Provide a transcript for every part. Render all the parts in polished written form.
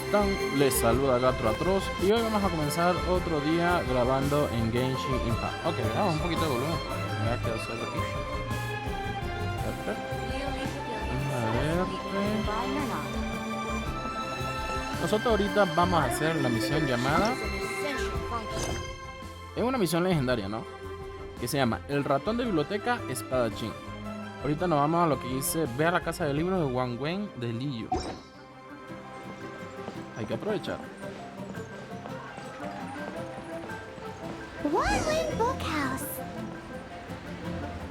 están? Les saluda Gato Atroz y hoy vamos a comenzar otro día grabando en Genshin Impact. Ok, vamos un poquito de volumen. Me voy a quedar solo aquí. Nosotros ahorita vamos a hacer la misión llamada... Es una misión legendaria, ¿no? Que se llama El ratón de biblioteca espadachin. Ahorita nos vamos a lo que dice: ve a la casa de libros de Wangwen de Liu. Hay que aprovechar. Wangwen Bookhouse.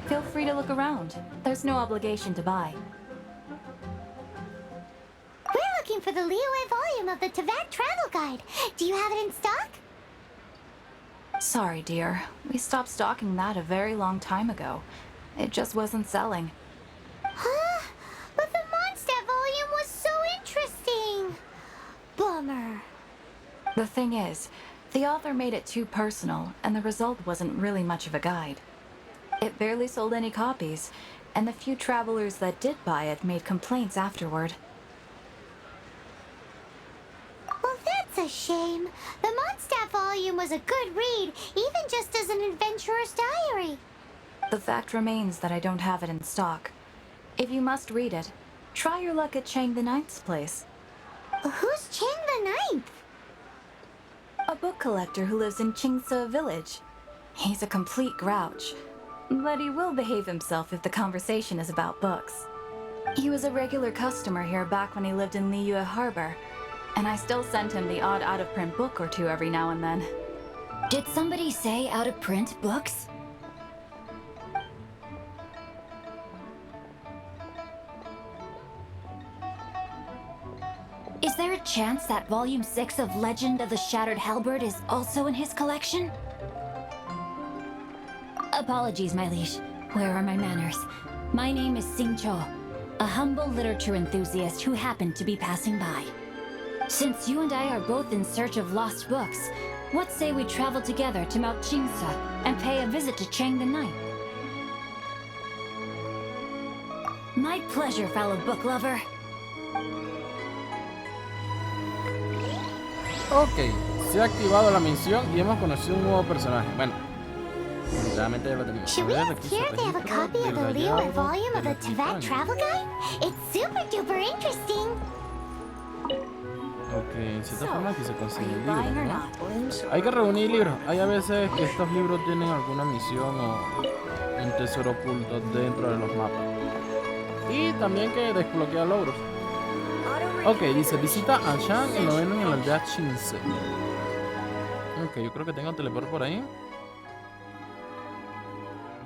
Feel free to look around. There's no obligation to buy. We're looking for the Liyue volume of the Teyvat Travel Guide. Do you have it in stock? Sorry, dear. We stopped stocking that a very long time ago. It just wasn't selling. Huh? But the Mondstadt volume was so interesting. Bummer. The thing is, the author made it too personal, and the result wasn't really much of a guide. It barely sold any copies, and the few travelers that did buy it made complaints afterward. Well, that's a shame. The Mondstadt volume was a good read, even just as an adventurer's diary. The fact remains that I don't have it in stock. If you must read it, try your luck at Chang the Ninth's place. Who's Chang the Ninth? A book collector who lives in Qingse village. He's a complete grouch, but he will behave himself if the conversation is about books. He was a regular customer here back when he lived in Liyue Harbor, and I still sent him the odd out-of-print book or two every now and then. Did somebody say out-of-print books? Is there a chance that Volume 6 of Legend of the Shattered Halberd is also in his collection? Apologies, my liege. Where are my manners? My name is Sing Cho, a humble literature enthusiast who happened to be passing by. Since you and I are both in search of lost books, what say we travel together to Mount Qingse and pay a visit to Chang the Ninth? My pleasure, fellow book lover. Ok, se ha activado la misión y hemos conocido un nuevo personaje. Bueno, realmente ya lo tenemos. Should we ask here if they have a copy of the Liyue volume of the Teyvat Travel Guide? It's super duper interesting. Ok, en cierta forma aquí se consiguen libros, ¿no? Hay que reunir libros. Hay a veces que estos libros tienen alguna misión o un tesoro oculto dentro de los mapas. Y también que desbloquea logros. Ok, dice visita a Shan, el noveno en la aldea Qingse. Ok, yo creo que tengo teleport por ahí.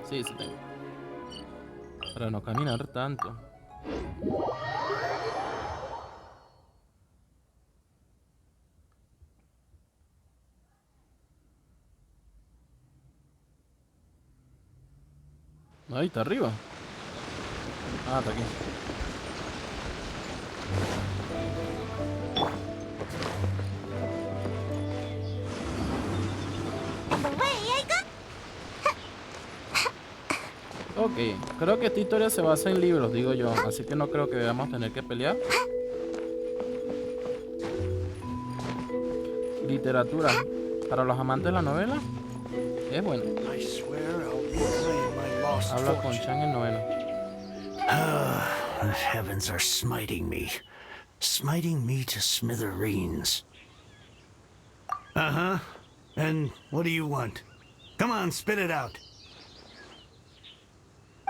Sí, sí tengo. Para no caminar tanto. Ahí está arriba. Ah, está aquí. Ok, creo que esta historia se basa en libros, digo yo, así que no creo que debamos tener que pelear. Literatura, para los amantes de la novela, es bueno. Habla con Chan el noveno. The heavens are smiting me to smithereens. Uh-huh. And what do you want? Come on, spit it out.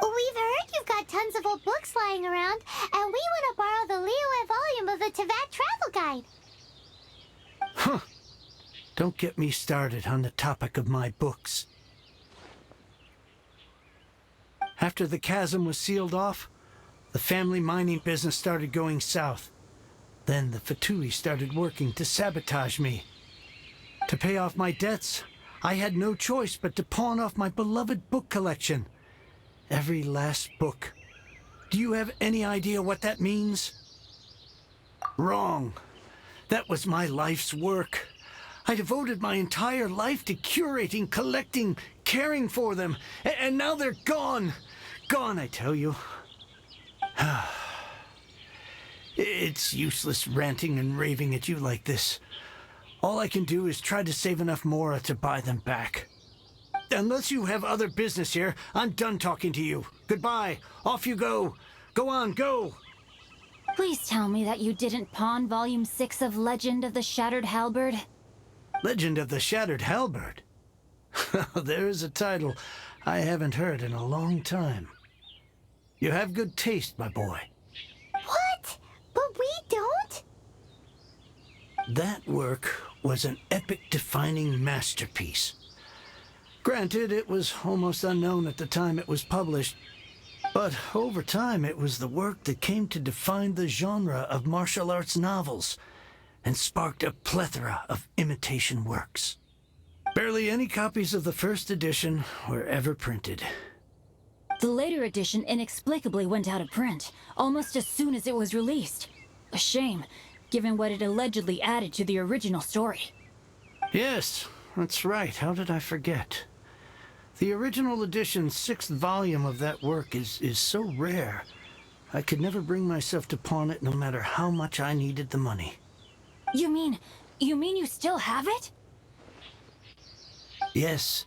We've heard you've got tons of old books lying around, and we want to borrow the Liyue volume of the Teyvat Travel Guide. Huh. Don't get me started on the topic of my books. After the chasm was sealed off, the family mining business started going south. Then the Fatui started working to sabotage me. To pay off my debts, I had no choice but to pawn off my beloved book collection. Every last book. Do you have any idea what that means? Wrong. That was my life's work. I devoted my entire life to curating, collecting, caring for them, and now they're gone. Gone, I tell you. It's useless ranting and raving at you like this. All I can do is try to save enough mora to buy them back. Unless you have other business here, I'm done talking to you. Goodbye. Off you go. Go on, go. Please tell me that you didn't pawn Volume 6 of Legend of the Shattered Halberd. Legend of the Shattered Halberd? There's a title I haven't heard in a long time. You have good taste, my boy. What? But we don't? That work was an epic-defining masterpiece. Granted, it was almost unknown at the time it was published, but over time it was the work that came to define the genre of martial arts novels and sparked a plethora of imitation works. Barely any copies of the first edition were ever printed. The later edition inexplicably went out of print, almost as soon as it was released. A shame, given what it allegedly added to the original story. Yes, that's right. How did I forget? The original edition's 6th volume of that work is so rare, I could never bring myself to pawn it no matter how much I needed the money. You mean you still have it? Yes,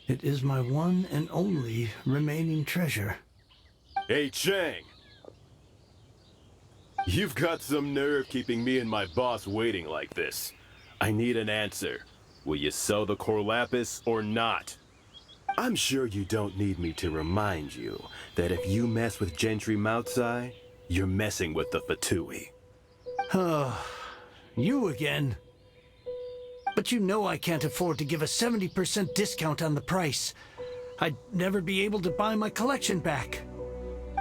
it is my one and only remaining treasure. Hey, Chang! You've got some nerve keeping me and my boss waiting like this. I need an answer. Will you sell the core lapis or not? I'm sure you don't need me to remind you that if you mess with Gentry Moutsai, you're messing with the Fatui. Oh, you again. But you know I can't afford to give a 70% discount on the price. I'd never be able to buy my collection back.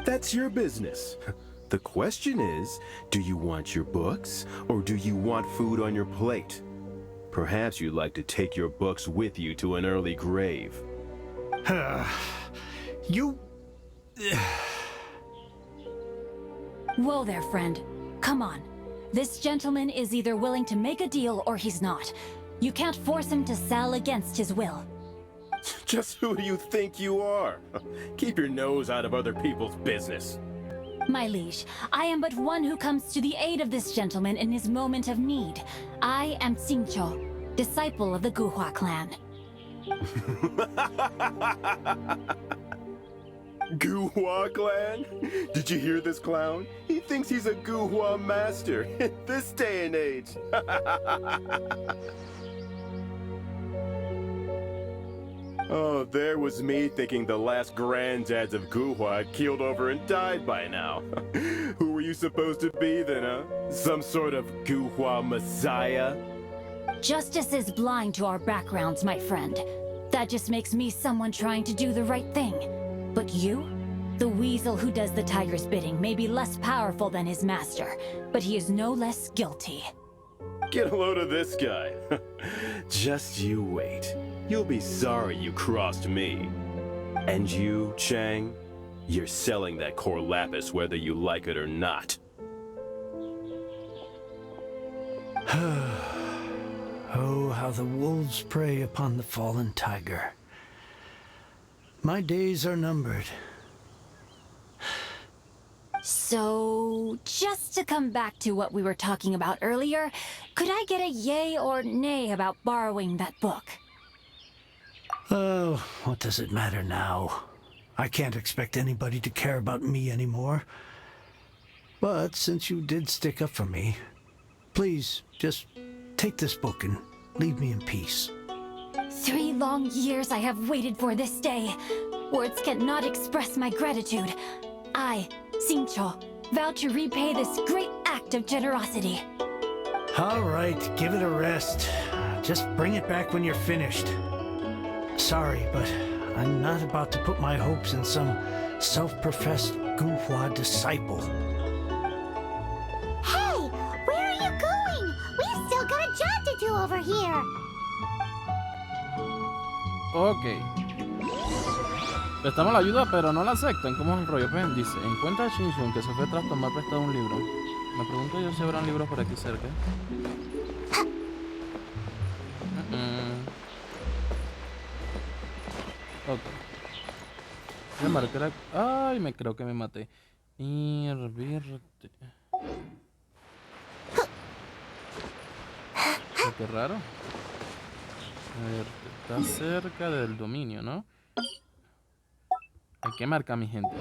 That's your business. The question is, do you want your books, or do you want food on your plate? Perhaps you'd like to take your books with you to an early grave. You... Whoa there, friend. Come on. This gentleman is either willing to make a deal or he's not. You can't force him to sell against his will. Just who do you think you are? Keep your nose out of other people's business. My liege, I am but one who comes to the aid of this gentleman in his moment of need. I am Xingqiu, disciple of the Guhua clan. Guhua clan? Did you hear this clown? He thinks he's a Guhua master in this day and age. Oh, there was me thinking the last granddads of Guhua had keeled over and died by now. Who were you supposed to be then, huh? Some sort of Guhua messiah? Justice is blind to our backgrounds, my friend. That just makes me someone trying to do the right thing. But you? The weasel who does the tiger's bidding may be less powerful than his master, but he is no less guilty. Get a load of this guy. Just you wait. You'll be sorry you crossed me. And you, Chang, you're selling that core lapis whether you like it or not. Oh, how the wolves prey upon the fallen tiger. My days are numbered. So, just to come back to what we were talking about earlier, could I get a yay or nay about borrowing that book? Oh, what does it matter now? I can't expect anybody to care about me anymore. But since you did stick up for me, please just take this book and leave me in peace. 3 long years I have waited for this day. Words cannot express my gratitude. I, Xingqiu, vow to repay this great act of generosity. All right, give it a rest. Just bring it back when you're finished. Sorry, but I'm not about to put my hopes in some self-professed Guhua disciple. Hey, where are you going? We've still got a job to do over here. Ok. Prestamos la ayuda, pero no la aceptan. ¿Cómo es el rollo? Pues dice, encuentra a Xingqiu que se fue tras tomar prestado un libro. Me pregunto yo si habrán libros por aquí cerca. Ok. Voy a marcar aquí. Ay, me creo que me maté. Irvirte. qué raro. A ver, está cerca del dominio, ¿no? Hay que marcar, mi gente.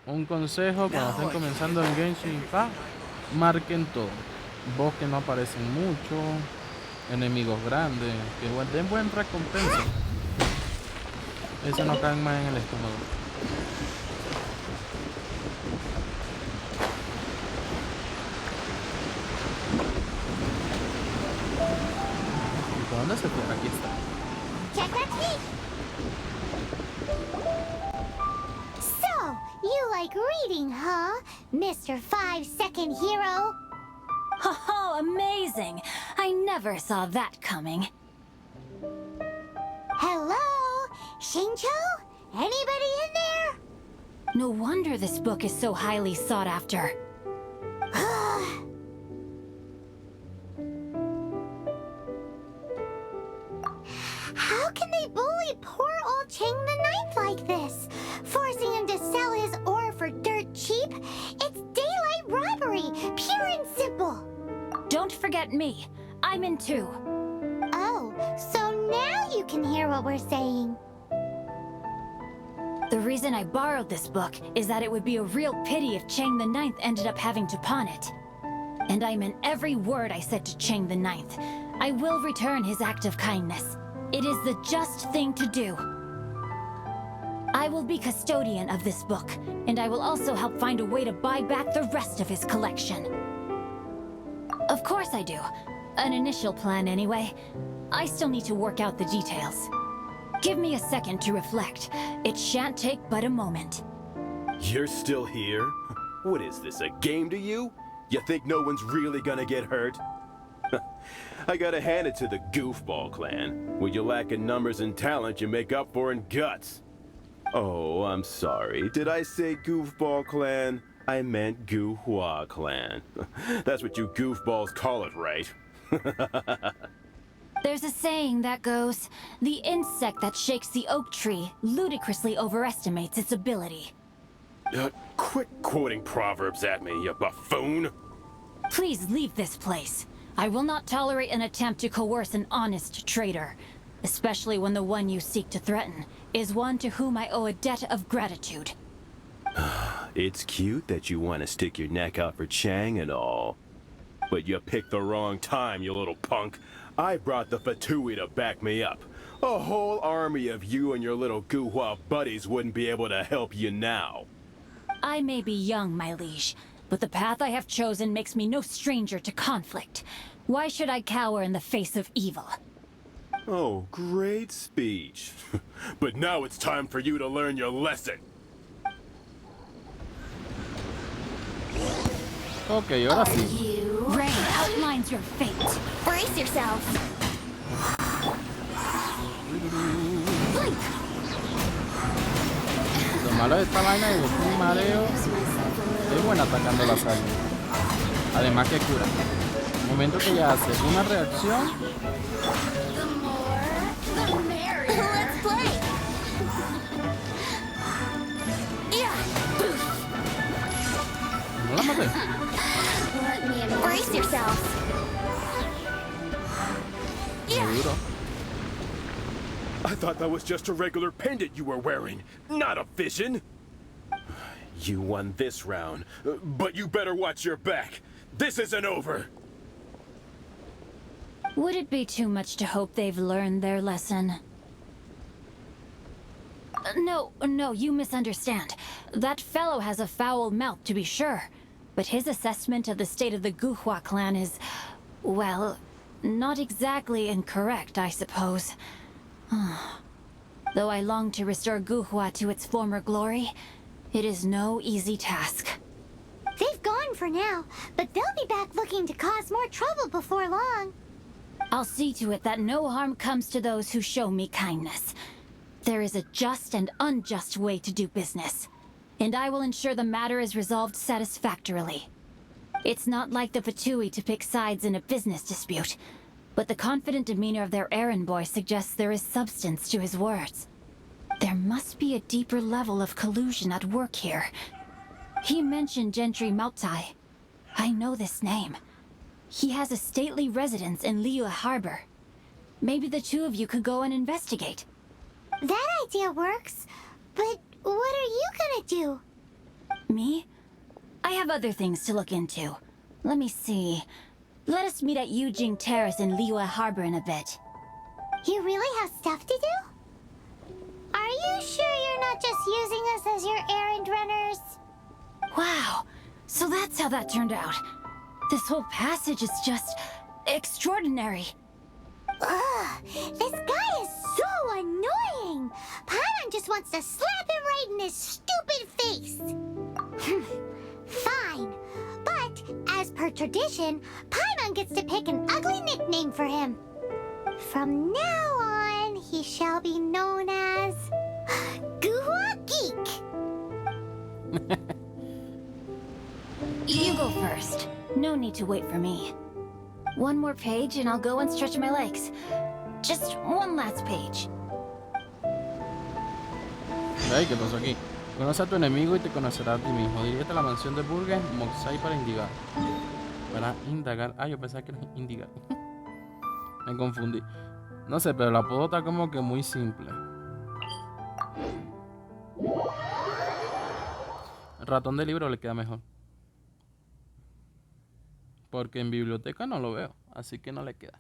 Un consejo cuando estén comenzando en Genshin Impact: marquen todo. Bosques no aparecen mucho. Enemigos grandes. Que den buen recompensa. Eso no caen más en el estómago. ¿Y por dónde se fue? Aquí está. Check that feet. So, you like reading, huh, Mr. 5-second hero? Oh, amazing! I never saw that coming. Hello? Shincho? Anybody in there? No wonder this book is so highly sought after. How can they bully poor old Chang the Ninth like this? Forcing him to sell his ore for dirt cheap? It's daylight robbery, pure and simple. Don't forget me. I'm in too. Oh, so now you can hear what we're saying. The reason I borrowed this book is that it would be a real pity if Chang the Ninth ended up having to pawn it. And I meant every word I said to Chang the Ninth. I will return his act of kindness. It is the just thing to do. I will be custodian of this book, and I will also help find a way to buy back the rest of his collection. Of course I do. An initial plan anyway. I still need to work out the details. Give me a second to reflect. It shan't take but a moment. You're still here? What is this, a game to you? You think no one's really gonna get hurt? I gotta hand it to the Goofball clan. What you lack in numbers and talent, you make up for in guts. Oh, I'm sorry. Did I say Goofball clan? I meant Guhua clan. That's what you goofballs call it, right? There's a saying that goes, the insect that shakes the oak tree ludicrously overestimates its ability. Quit quoting proverbs at me, you buffoon! Please leave this place. I will not tolerate an attempt to coerce an honest trader, especially when the one you seek to threaten is one to whom I owe a debt of gratitude. It's cute that you want to stick your neck out for Chang and all. But you picked the wrong time, you little punk. I brought the Fatui to back me up. A whole army of you and your little Guhua buddies wouldn't be able to help you now. I may be young, my liege, but the path I have chosen makes me no stranger to conflict. Why should I cower in the face of evil? Oh, great speech. But now it's time for you to learn your lesson. Ok, ahora sí. Rain outlines your fate. Brace yourself. Lo malo de esta vaina es que es un mareo. Es buena atacando la sal. Además que cura. El momento que ella hace una reacción. Let's play. No la maté. Brace yourself. Seguro. I thought that was just a regular pendant you were wearing, not a fission. You won this round, but you better watch your back. This isn't over. Would it be too much to hope they've learned their lesson? No, you misunderstand. That fellow has a foul mouth, to be sure. But his assessment of the state of the Guhua clan is, well, not exactly incorrect, I suppose. Though I long to restore Guhua to its former glory, it is no easy task. They've gone for now, but they'll be back looking to cause more trouble before long. I'll see to it that no harm comes to those who show me kindness. There is a just and unjust way to do business, and I will ensure the matter is resolved satisfactorily. It's not like the Fatui to pick sides in a business dispute, but the confident demeanor of their errand boy suggests there is substance to his words. There must be a deeper level of collusion at work here. He mentioned Gentry Maltai. I know this name. He has a stately residence in Liyue Harbor. Maybe the two of you could go and investigate. That idea works, but what are you gonna do? Me? I have other things to look into. Let me see. Let us meet at Yujing Terrace in Liyue Harbor in a bit. You really have stuff to do? Are you sure you're not just using us as your errand runners? Wow, so that's how that turned out. This whole passage is just extraordinary. Ugh, this guy is so annoying! Paimon just wants to slap him right in his stupid face! Fine, but as per tradition, Paimon gets to pick an ugly nickname for him. From now on, he shall be known as... Guhua Geek! You go first. No need to wait for me. One more page and I'll go and stretch my legs. Just one last page. Ay, ¿qué pasó aquí? Conoce a tu enemigo y te conocerá a ti mismo. Dirígete a la mansión de Burgue, Moxai para indagar. Para indagar. Ah, yo pensaba que era indigar. Me confundí. No sé, pero el apodo está como que muy simple. El ratón de libro le queda mejor. Porque en biblioteca no lo veo, así que no le queda.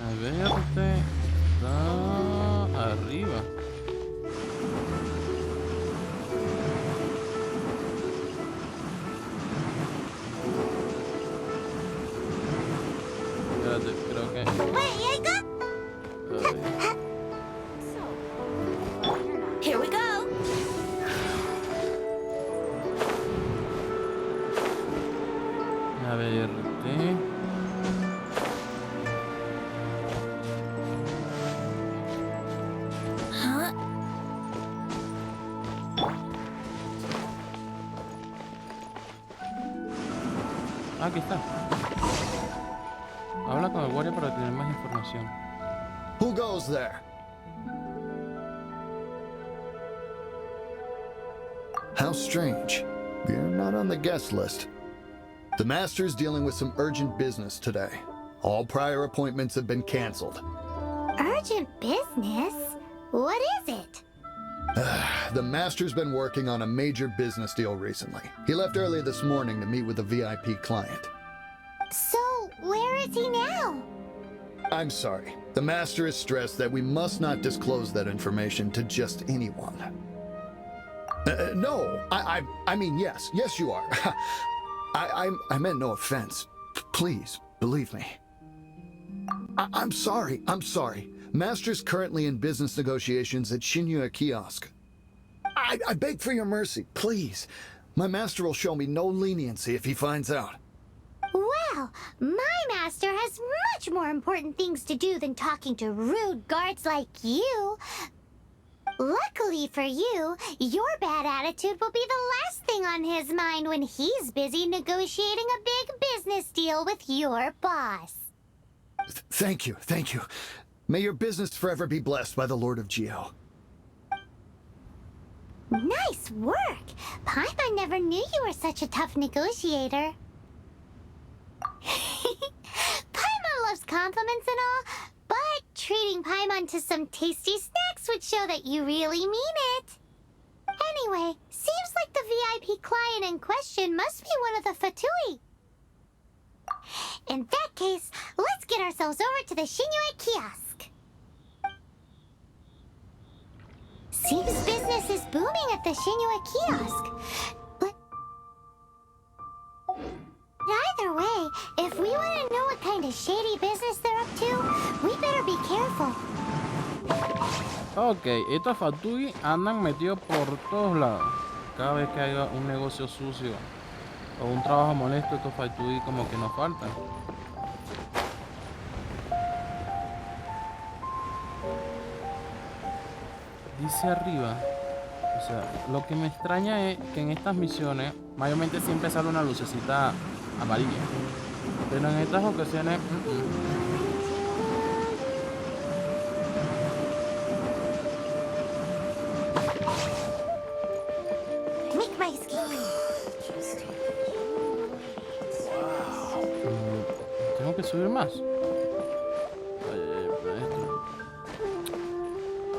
A ver, este está arriba. Espérate, creo que... Wait, I got... Here we go. A ver, Huh? aquí está. Habla con el guardia para tener más información. Who goes there? How strange. You're not on the guest list. The Master's dealing with some urgent business today. All prior appointments have been canceled. Urgent business? What is it? The Master's been working on a major business deal recently. He left early this morning to meet with a VIP client. So, where is he now? I'm sorry. The Master is stressed that we must not disclose that information to just anyone. No, I mean, yes, you are. I meant no offense. Please, believe me. I'm sorry. Master's currently in business negotiations at Shinya Kiosk. I beg for your mercy, please. My master will show me no leniency if he finds out. Well, my master has much more important things to do than talking to rude guards like you. Luckily for you, your bad attitude will be the last thing on his mind when he's busy negotiating a big business deal with your boss. Thank you. May your business forever be blessed by the Lord of Geo. Nice work! Paimon never knew you were such a tough negotiator. Paimon loves compliments and all, but treating Paimon to some tasty snacks would show that you really mean it. Anyway, seems like the VIP client in question must be one of the Fatui. In that case, let's get ourselves over to the Shinue Kiosk. Seems business is booming at the Shinue Kiosk. But either way, if we want to know what kind of shady business they're up to, we better be careful. Ok, estos Fatui andan metidos por todos lados. Cada vez que haya un negocio sucio o un trabajo molesto, estos Fatui como que no faltan. Dice arriba, o sea, lo que me extraña es que en estas misiones mayormente siempre sale una lucecita amarilla, pero en estas ocasiones Make my escape. que subir más.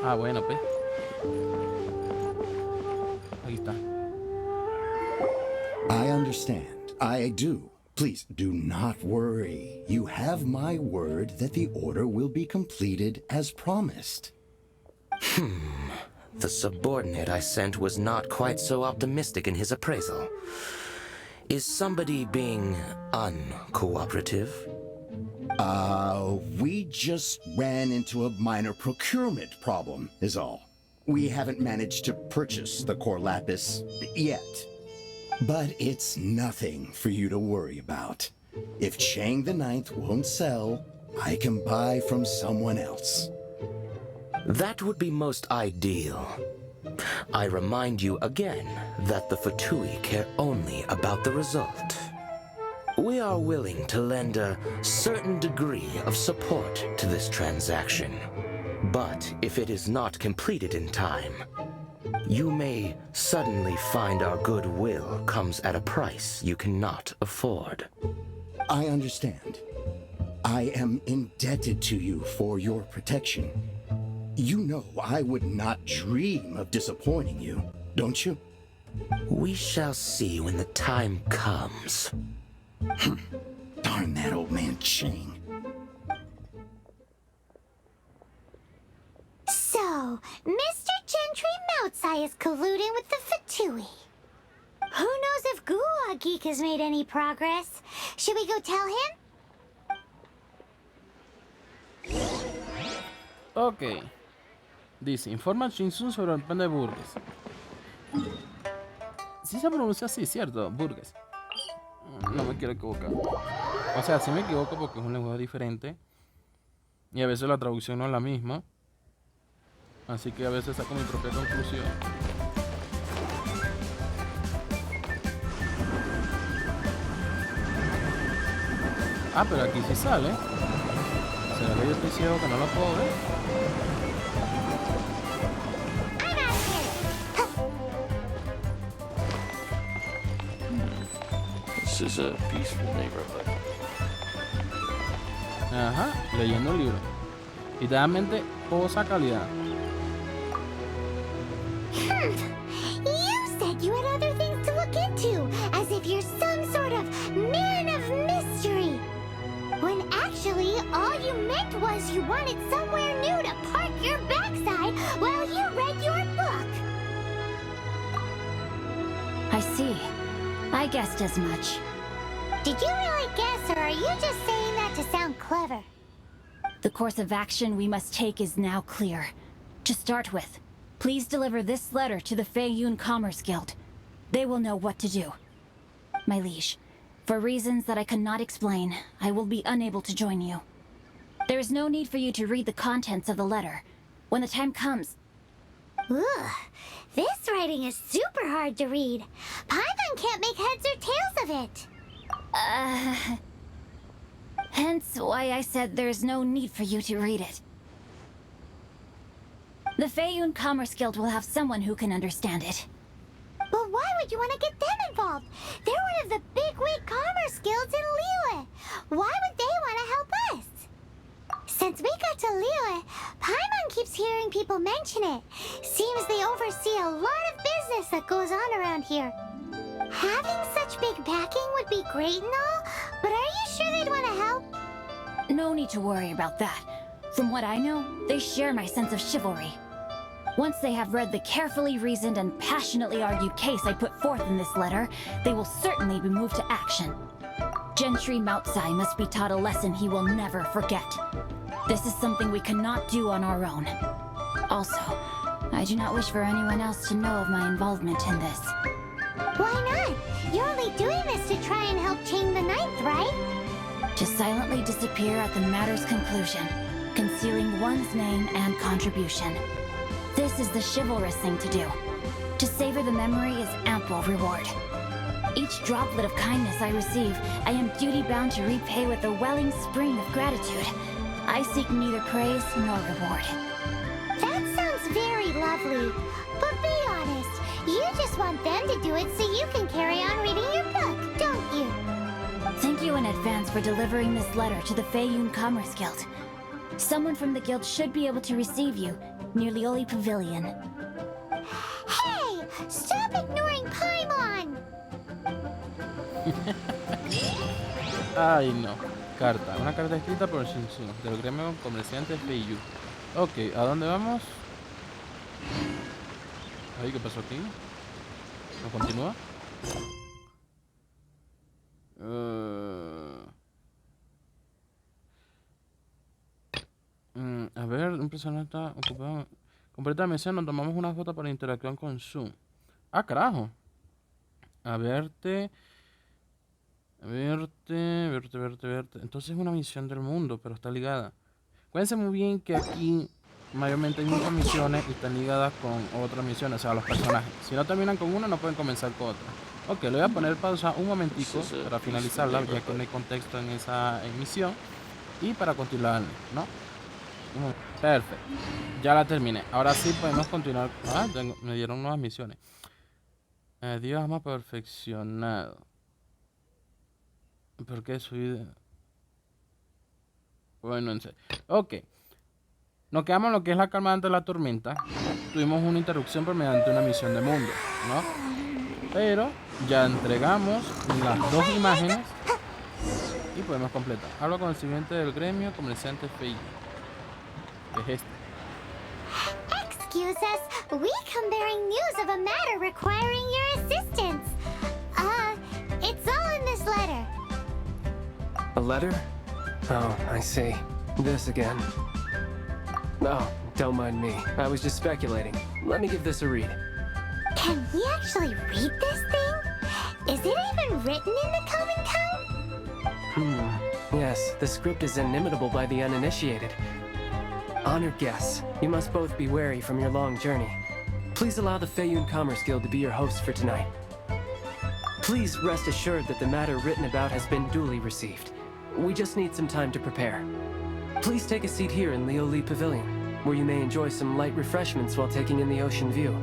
Ah, bueno, pues. Ahí está. I understand. I do. Please, do not worry. You have my word that the order will be completed as promised. The subordinate I sent was not quite so optimistic in his appraisal. Is somebody being uncooperative? We just ran into a minor procurement problem, is all. We haven't managed to purchase the core lapis yet. But it's nothing for you to worry about. If Chang the Ninth won't sell, I can buy from someone else. That would be most ideal. I remind you again that the Fatui care only about the result. We are willing to lend a certain degree of support to this transaction. But if it is not completed in time, you may suddenly find our goodwill comes at a price you cannot afford. I understand. I am indebted to you for your protection. You know I would not dream of disappointing you, don't you? We shall see when the time comes. Darn that old man Chang. So, Mr. Gentry Moutsai is colluding with the Fatui. Who knows if Gua Geek has made any progress? Should we go tell him? Ok. Dice, informa a Shinsun sobre el plan de Burgues. Sí se pronuncia así, ¿cierto? Burgues. No me quiero equivocar. O sea, sí me equivoco porque es un lenguaje diferente. Y a veces la traducción no es la misma. Así que a veces saco mi propia conclusión. Ah, pero aquí sí sale. ¿Será que yo estoy ciego que no lo puedo ver? This is a peaceful neighborhood. Ajá, leyendo el libro. Literalmente, cosa calidad. You said you had other things to look into, as if you're some sort of man of mystery. When actually, all you meant was you wanted somewhere new to park your backside while you read your book. I see. I guessed as much. Did you really guess, or are you just saying that to sound clever? The course of action we must take is now clear. To start with, please deliver this letter to the Feiyun Commerce Guild. They will know what to do. My liege, for reasons that I cannot explain, I will be unable to join you. There is no need for you to read the contents of the letter. When the time comes... Ugh, this writing is super hard to read. Paimon can't make heads or tails of it. Hence why I said there's no need for you to read it. The Feiyun Commerce Guild will have someone who can understand it. But why would you want to get them involved? They're one of the bigwig commerce guilds in Liyue. Why would they want to help us? Since we got to Liyue, Paimon keeps hearing people mention it. Seems they oversee a lot of business that goes on around here. Having such big backing would be great and all, but are you sure they'd want to help? No need to worry about that. From what I know, they share my sense of chivalry. Once they have read the carefully reasoned and passionately argued case I put forth in this letter, they will certainly be moved to action. Gentry Moutsai must be taught a lesson he will never forget. This is something we cannot do on our own. Also, I do not wish for anyone else to know of my involvement in this. Why not? You're only doing this to try and help Chang the Ninth, right? To silently disappear at the matter's conclusion, concealing one's name and contribution. This is the chivalrous thing to do. To savor the memory is ample reward. Each droplet of kindness I receive, I am duty-bound to repay with a welling spring of gratitude. I seek neither praise nor reward. That sounds very lovely. But be honest, you just want them to do it so you can carry on reading your book, don't you? Thank you in advance fans for delivering this letter to the Feiyun Commerce Guild. Someone from the guild should be able to receive you near Lioli Pavilion. Hey! Stop ignoring Paimon! Ay, no. Carta. Una carta escrita por Shinsu, del gremio comerciante Feiyun. Ok, ¿a dónde vamos? Ay, ¿qué pasó aquí? ¿No continúa? A ver, un personaje está ocupado. Completa la misión, nos tomamos una foto para interacción con Zoom. Ah, carajo. A verte. Entonces es una misión del mundo, pero está ligada. Cuídense muy bien que aquí mayormente hay muchas misiones y están ligadas con otras misiones, o sea, los personajes. Si no terminan con una, no pueden comenzar con otra. Ok, le voy a poner pausa un momentico para finalizarla, ya que no hay contexto en esa emisión. Y para continuar, ¿no? Perfecto. Ya la terminé. Ahora sí podemos continuar. Ah, me dieron nuevas misiones. Dios ama perfeccionado. ¿Por qué soy? Bueno, en serio. Ok. Nos quedamos en lo que es la calma ante la tormenta. Tuvimos una interrupción por mediante una misión de mundo, ¿no? Pero ya entregamos las dos imágenes y podemos completar. Hablo con el siguiente del gremio comerciante Feiyun. ¿Qué es este? Excuse us, we come bearing news of a matter requiring your assistance. It's all in this letter. A letter? Oh, I see. This again. Oh, don't mind me. I was just speculating. Let me give this a read. Can we actually read this thing? Is it even written in the common tongue? Yes, the script is inimitable by the uninitiated. Honored guests, you must both be wary from your long journey. Please allow the Feiyun Commerce Guild to be your host for tonight. Please rest assured that the matter written about has been duly received. We just need some time to prepare. Please take a seat here in Lioli Pavilion, where you may enjoy some light refreshments while taking in the ocean view.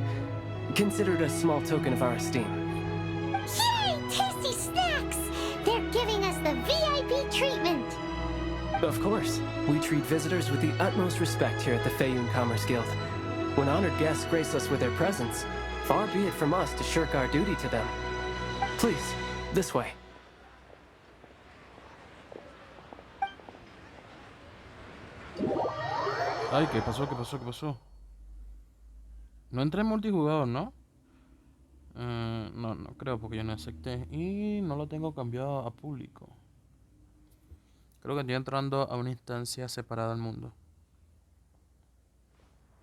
Consider it a small token of our esteem. Yay! Tasty snacks! They're giving us the VIP treatment! Of course, we treat visitors with the utmost respect here at the Feiyun Commerce Guild. When honored guests grace us with their presence, far be it from us to shirk our duty to them. Please, this way. Ay, ¿qué pasó? No entré en multijugador, ¿no? No creo porque yo no acepté. Y no lo tengo cambiado a público. Creo que estoy entrando a una instancia separada del mundo.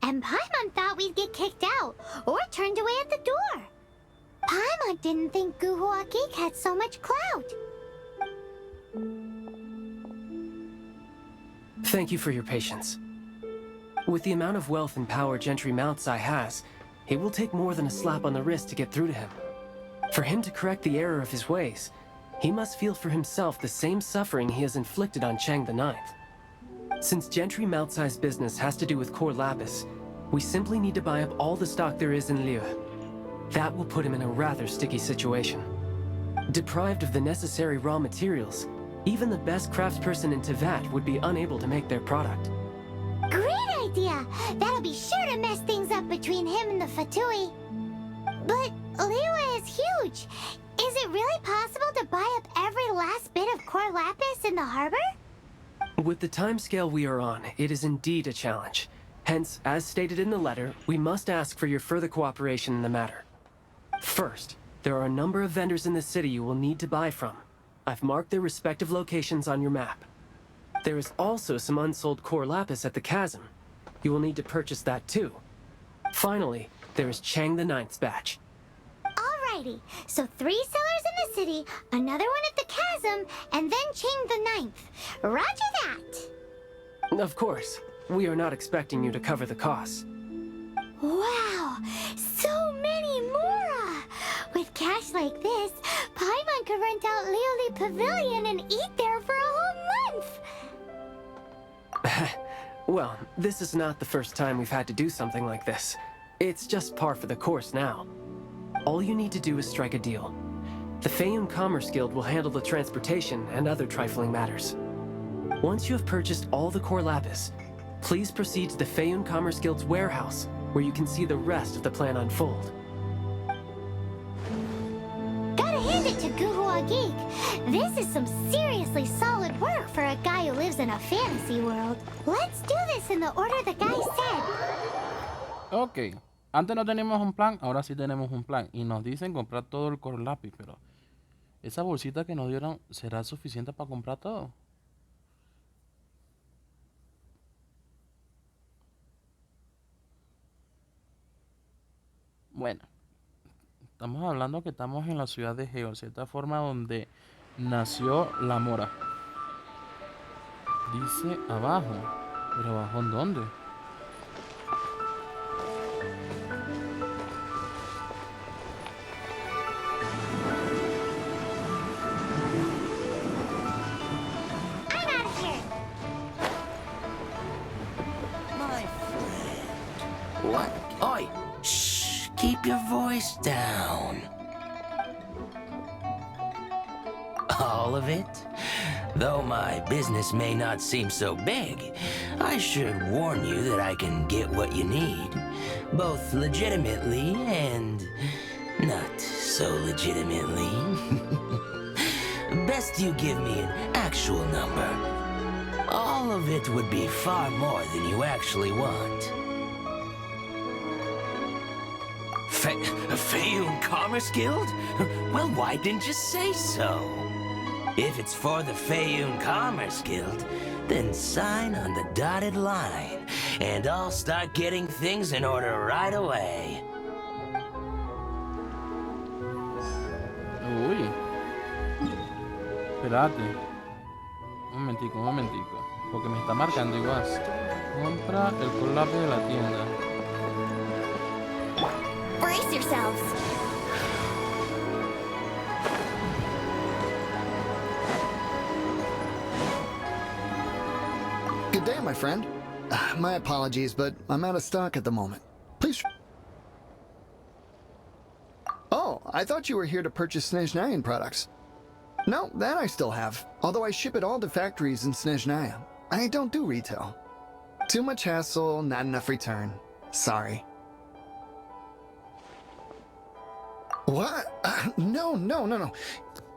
And Paimon thought we'd get kicked out, or turned away at the door. Paimon didn't think Guhua Geek had so much clout. Thank you for your patience. With the amount of wealth and power Gentry Moutsai has, it will take more than a slap on the wrist to get through to him. For him to correct the error of his ways, he must feel for himself the same suffering he has inflicted on Chang the Ninth. Since Gentry Moutsai's business has to do with core lapis, we simply need to buy up all the stock there is in Liu. That will put him in a rather sticky situation. Deprived of the necessary raw materials, even the best craftsperson in Tevat would be unable to make their product. Great idea! That'll be sure to mess things up between him and the Fatui. But Liu is huge. Is it really possible to buy up every last bit of core lapis in the harbor? With the timescale we are on, it is indeed a challenge. Hence, as stated in the letter, we must ask for your further cooperation in the matter. First, there are a number of vendors in the city you will need to buy from. I've marked their respective locations on your map. There is also some unsold core lapis at the chasm. You will need to purchase that too. Finally, there is Chang the Ninth's batch. Alrighty, so 3 sellers in the city, another one at the chasm, and then Chang the Ninth. Roger that! Of course, we are not expecting you to cover the costs. Wow, so many more! With cash like this, Paimon could rent out Lioli Pavilion and eat there for a whole month! Well, this is not the first time we've had to do something like this. It's just par for the course now. All you need to do is strike a deal. The Feiyun Commerce Guild will handle the transportation and other trifling matters. Once you have purchased all the core lapis, please proceed to the Feiyun Commerce Guild's warehouse, where you can see the rest of the plan unfold. Gotta hand it to Guhua Geek. This is some seriously solid work for a guy who lives in a fantasy world. Let's do this in the order the guy said. Ok. Antes no teníamos un plan, ahora sí tenemos un plan. Y nos dicen comprar todo el core lápiz, pero esa bolsita que nos dieron, ¿será suficiente para comprar todo? Bueno, estamos hablando que estamos en la ciudad de Geo, cierta forma donde nació la mora. Dice abajo, pero abajo ¿en dónde? I'm out of here. My friend. What? Oi! Shh! Keep your voice down. All of it? Though my business may not seem so big, I should warn you that I can get what you need, both legitimately and not so legitimately. Best you give me an actual number. All of it would be far more than you actually want. Feiyun Commerce Guild? Well, why didn't you say so? If it's for the Feiyun Commerce Guild, then sign on the dotted line, and I'll start getting things in order right away. Uy. Espérate. Un momentico. Porque me está marcando igual. Compra el core lápiz de la tienda. Brace yourselves. Good day, my friend. My apologies, but I'm out of stock at the moment. Please. Oh, I thought you were here to purchase Snezhnayan products. No, that I still have, although I ship it all to factories in Snezhnaya. I don't do retail. Too much hassle, not enough return. Sorry. What? No.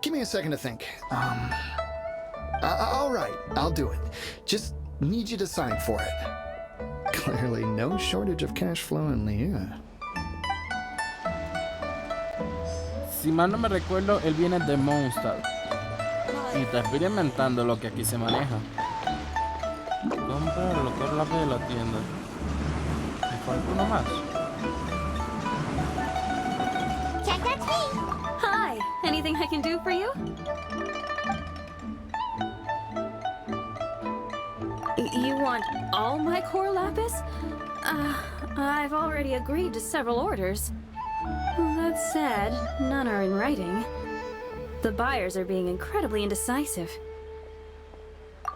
Give me a second to think. All right, I'll do it. Just need you to sign for it. Clearly no shortage of cash flow in Liyue. Si mal no me recuerdo, él viene de Mondstadt y está experimentando lo que aquí se maneja. Compra el core lápiz de la tienda. ¿Me falta uno más? Check, that's me. Hi, anything I can do for you? You want all my core lapis? I've already agreed to several orders. That said, none are in writing. The buyers are being incredibly indecisive.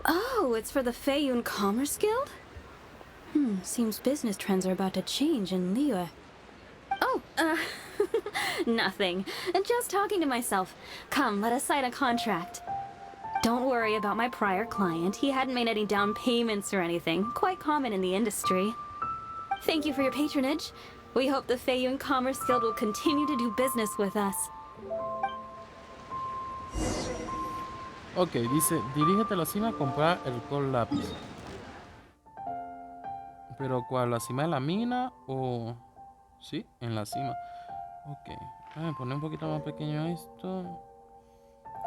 Oh, it's for the Feiyun Commerce Guild? Seems business trends are about to change in Liyue. Oh, nothing. Just talking to myself. Come, let us sign a contract. Don't worry about my prior client. He hadn't made any down payments or anything. Quite common in the industry. Thank you for your patronage. We hope the Feiyun Commerce Guild will continue to do business with us. Ok, dice, dirígete a la cima a comprar el core lápiz. ¿Pero cuál? ¿La cima de la mina o...? Sí, en la cima. Ok, voy a poner un poquito más pequeño esto.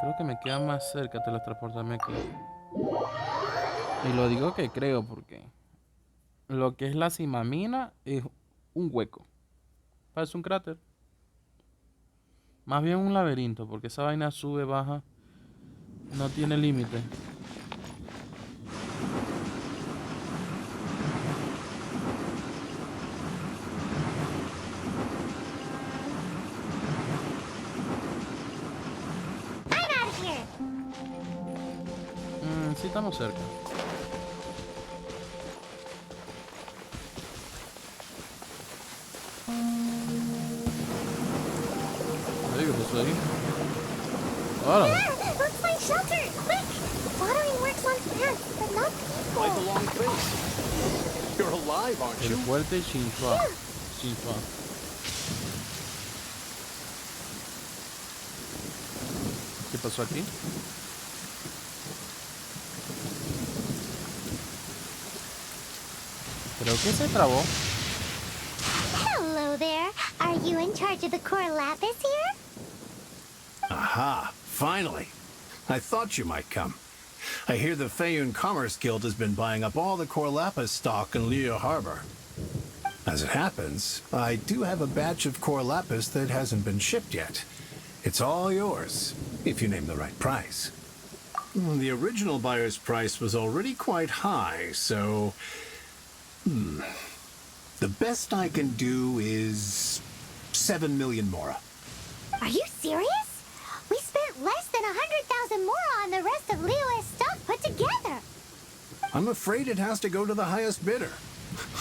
Creo que me queda más cerca teletransportarme aquí. Y lo digo que creo porque lo que es la cima mina es un hueco. Parece un cráter. Más bien un laberinto, porque esa vaina sube, baja. No tiene límite. Sí, estamos cerca. ¿Qué pasó ahí? Hola. Let's find shelter, quick! Watering works on plants, but not people. By the long face. You're alive, aren't El you? fuerte Shinfa. Shinfa. ¿Qué pasó aquí? Creo que se trabó. Hello there. Are you in charge of the core lapis here? Aha, finally. I thought you might come. I hear the Feiyun Commerce Guild has been buying up all the core lapis stock in Liu Harbor. As it happens, I do have a batch of core lapis that hasn't been shipped yet. It's all yours, if you name the right price. The original buyer's price was already quite high, so... The best I can do is 7 million mora. Are you serious? We spent less than 100,000 more on the rest of Leo's stuff put together. I'm afraid it has to go to the highest bidder.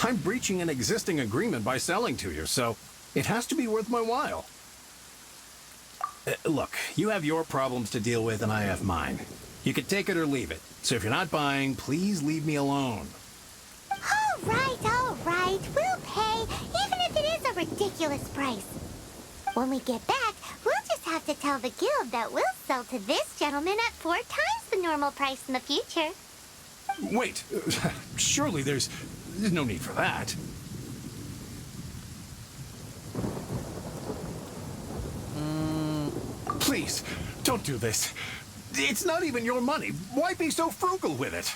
I'm breaching an existing agreement by selling to you, so it has to be worth my while. Look, you have your problems to deal with and I have mine. You can take it or leave it. So if you're not buying, please leave me alone. All right. We'll pay, even if it is a ridiculous price. When we get back, we'll just have to tell the guild that we'll sell to this gentleman at 4 times the normal price in the future. Wait, surely there's no need for that. Please, don't do this. It's not even your money. Why be so frugal with it?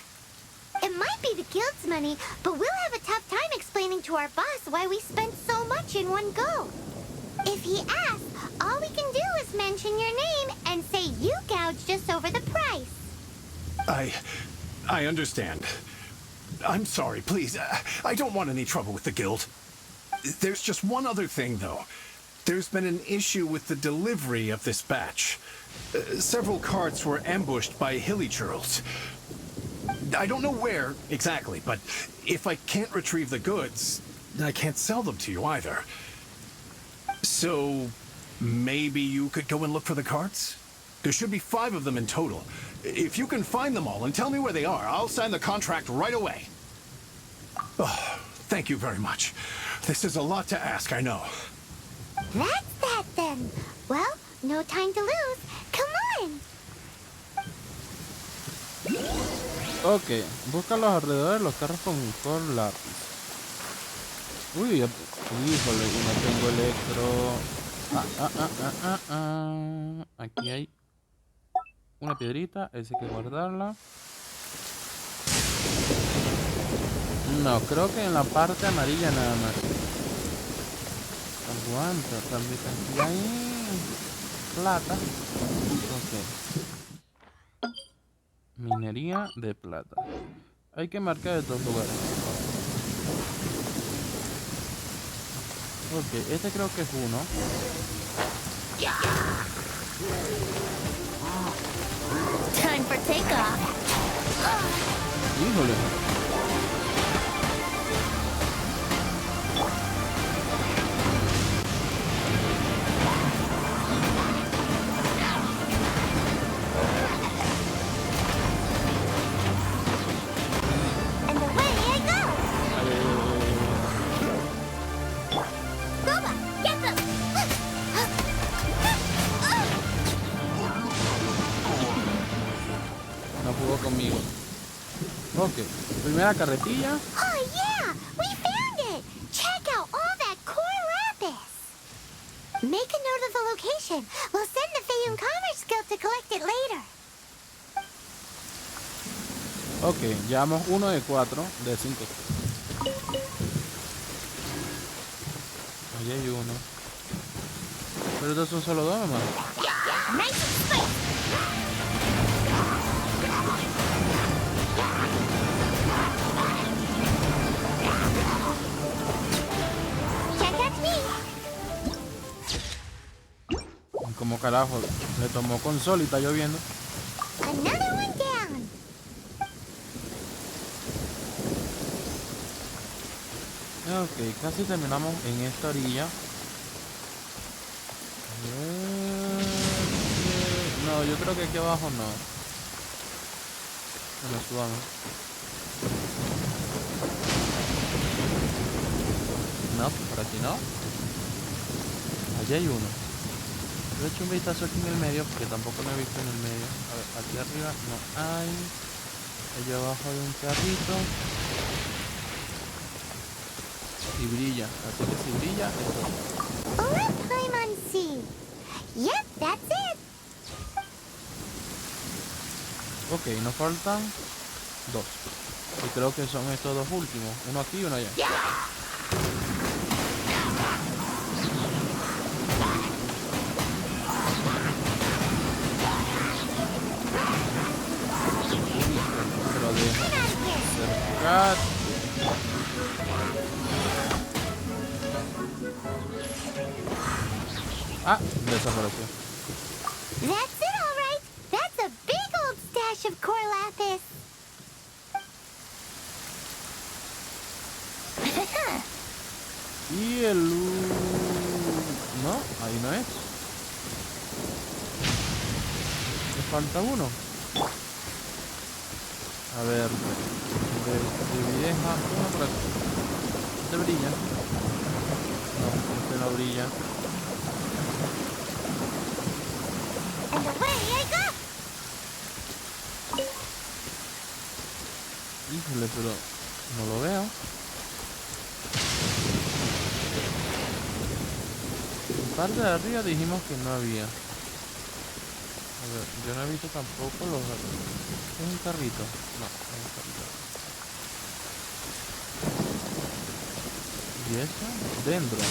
It might be the guild's money, but we'll have a tough time explaining to our boss why we spent so much in one go. If he asks, all we can do is mention your name and say you gouged us over the price. I understand. I'm sorry, please. I don't want any trouble with the guild. There's just one other thing, though. There's been an issue with the delivery of this batch. Several carts were ambushed by hilly churls. I don't know where exactly, but if I can't retrieve the goods, I can't sell them to you either. So maybe you could go and look for the carts? There should be 5 of them in total. If you can find them all and tell me where they are, I'll sign the contract right away. Oh, thank you very much. This is a lot to ask, I know. That's that then. Well, no time to lose. Come on. Ok, busca los alrededores de los carros con core lápiz. Uy, híjole, y no tengo electro. Aquí hay una piedrita, esa hay que guardarla. No, creo que en la parte amarilla nada más. Aguanta, también aquí hay plata. Ok. Minería de plata. Hay que marcar de 2 lugares. Ok, este creo que es uno. Time for takeoff. Híjole. And away I go. Boba, get them. No jugó conmigo. Ok, primera carretilla. Oh yeah, we found it. Check out all that core lapis. Make a note of the location. We'll send the Feiyun Commerce Guild to collect it later. Ok, llevamos 1 de 4 de 5. Ahí hay uno. Pero estos son solo 2 nomás. Nice and swift. Check out me. Como carajo, le tomó con sol y está lloviendo. Another one down. Ok, casi terminamos en esta orilla. No, No, yo creo que aquí abajo no. Bueno, subamos. No, por aquí no. Allí hay uno. Yo he hecho un vistazo aquí en el medio porque tampoco lo he visto en el medio. A ver, aquí arriba no hay. Allá abajo hay un carrito. Y brilla. Así que si brilla, es todo. Let's climb on C. Yep, that's it. Ok, nos faltan dos. Y creo que son estos dos últimos. Uno aquí y uno allá. Pero deja acercar. Ah, desapareció. That's it, all right. That's a big old stash of core lapis. Y el... No, ahí no es. Me falta uno. A ver, de vieja, uno por aquí. ¿Este brilla? No, este no brilla. And away I go. Híjole, pero no lo veo. En parte de arriba dijimos que no había. A ver, yo no he visto tampoco los... ¿Es un carrito? No, es un carrito. ¿Y eso? Dentro.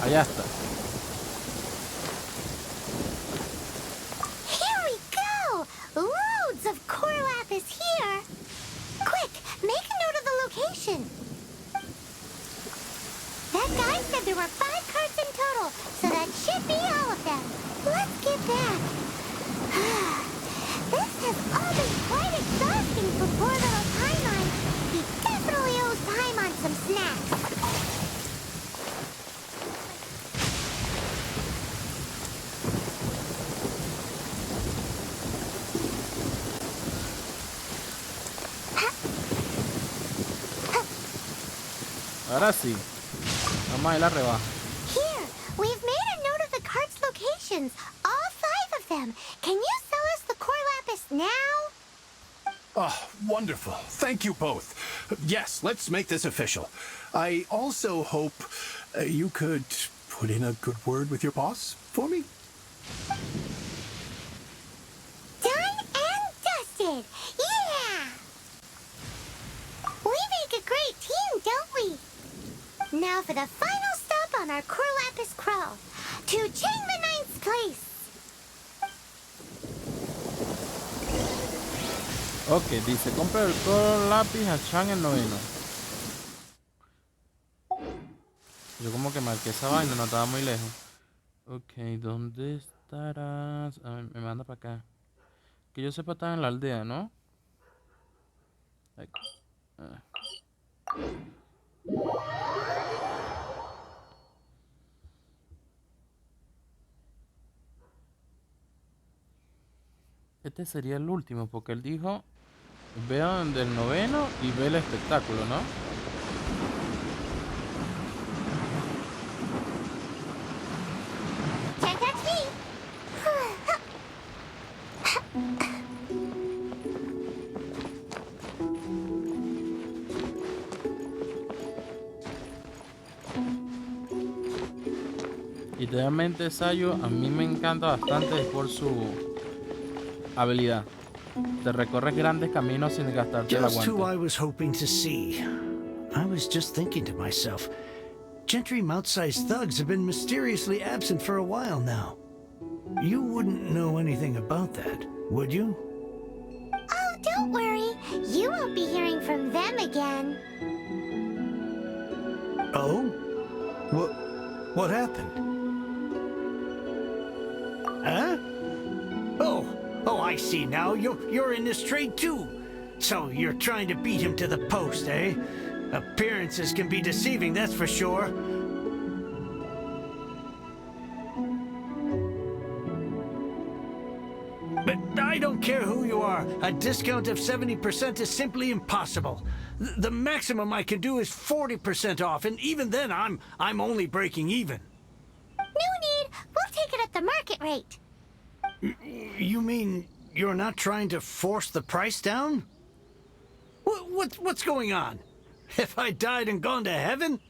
Allá está. Here we go. Loads of core lapis here. Quick, make a note of the location. That guy said there were 5 carts in total, so that should be all of them. Let's get back. This has all been quite exhausting for poor little Paimon. He definitely owes Paimon some snacks. Ahora sí. Vamos a ir a la rebaja. Here, we've made a note of the cart's locations. All 5 of them. Can you sell us the core lapis now? Oh, wonderful. Thank you both. Yes, let's make this official. I also hope you could put in a good word with your boss for me. Done and dusted. Yeah! We make a great team, don't we? Now for the final stop on our core lapis crawl. To Chain the Ninth's place. Ok, dice, compra el core lápiz a Chan el 9º. Yo como que marqué esa vaina, no estaba muy lejos. Ok, ¿dónde estarás? A ver, me manda para acá. Que yo sepa, está en la aldea, ¿no? Aquí. Este sería el último, porque él dijo, vean del 9º y ve el espectáculo, ¿no? Can't catch me. Y realmente Sayo a mí me encanta bastante por su habilidad. Te recorres grandes caminos sin gastarte el Just who aguante. I was hoping to see. I was just thinking to myself, Gentry Mount-sized thugs have been mysteriously absent for a while now. You wouldn't know anything about that, would you? Oh, don't worry. You won't be hearing from them again. Oh? What happened? Huh? Oh, I see now. You're in this trade too. So you're trying to beat him to the post, eh? Appearances can be deceiving, that's for sure. But I don't care who you are. A discount of 70% is simply impossible. The maximum I can do is 40% off, and even then I'm only breaking even. No need. We'll take it at the market rate. You mean you're not trying to force the price down? What's going on? Have I died and gone to heaven?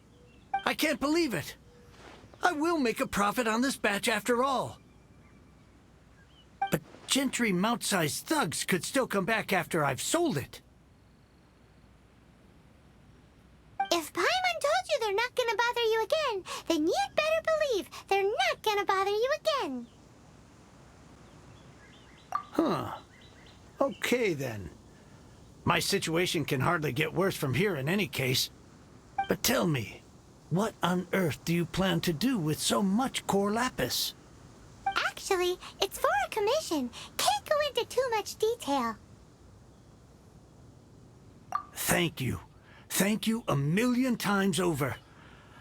I can't believe it. I will make a profit on this batch after all. But Gentry mount-sized thugs could still come back after I've sold it. If Paimon told you they're not gonna bother you again, then you'd better believe they're not gonna bother you again. Huh. Okay, then. My situation can hardly get worse from here in any case. But tell me, what on earth do you plan to do with so much core lapis? Actually, it's for a commission. Can't go into too much detail. Thank you. Thank you a million times over.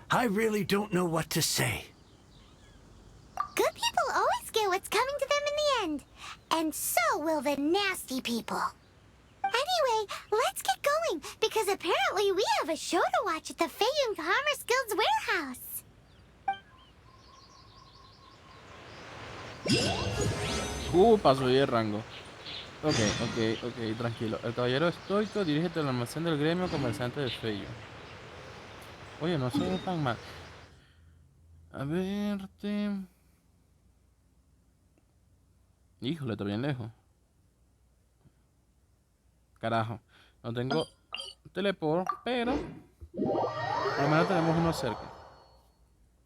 I really don't know what to say. Good people always get what's coming to them in the end. And so will the nasty people. Anyway, let's get going, because apparently we have a show to watch at the Feiyun Commerce Guild's warehouse. Pasó de rango. Ok, tranquilo. El caballero estoico, dirígete al almacén del gremio comerciante de Feiyun. Oye, no se ve tan mal. A verte. Híjole, está bien lejos. Carajo, no tengo teleport, pero por lo menos tenemos uno cerca.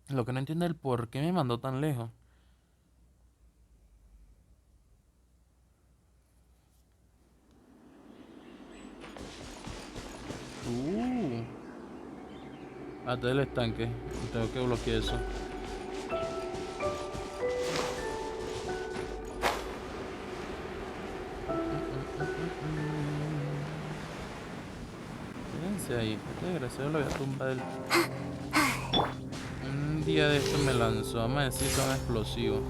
Lo que no entiendo es el por qué me mandó tan lejos. Hasta el estanque. Tengo que bloquear eso. Quédense ahí. Este desgraciado lo voy a tumbar del... Un día de esto me lanzó. Vamos a decir son explosivos.